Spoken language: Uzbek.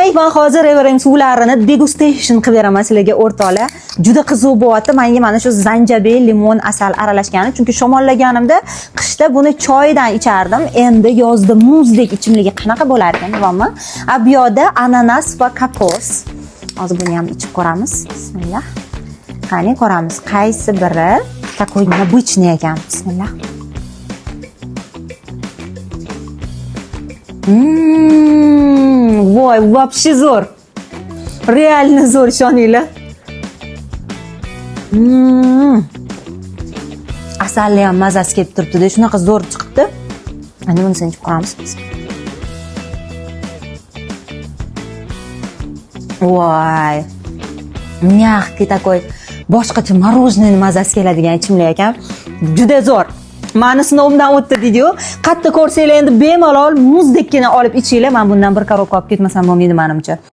Demak, men hozir Evereem suvlarini degustation qilib beraman sizlarga o'rtoqlar. Juda qiziq bo'lyapti. Menga mana shu zanjabil, limon, asal aralashgani, chunki shamollaganimda qishda buni choydan ichardim. Endi yozda muzdek ichimligi qanaqa bo'lar ekan, deyapman. Bu yoqda ananas va kokos. Hozir buni ham ichib ko'ramiz. Bismillah. Qani ko'ramiz, qaysi biri какой необычный ekan. Bismillah. Voy, вообще zo'r. Реально zo'r, ishoninglar. Asalli ham mazasi kelib turibdi-da, shunaqa zo'r chiqibdi. Mana bunisini ichib ko'ramiz. Voy. Мягкий такой, boshqacha мороженое mazasi keladigan ichimlik ekan. Juda zo'r. Mani sinovimdan o'tdi dedi-yu. Qatta ko'rsanglar endi bemalol muzdekkina olib ichinglar. Men bundan bir korobka olib ketmasam bo'lmaydi menimcha.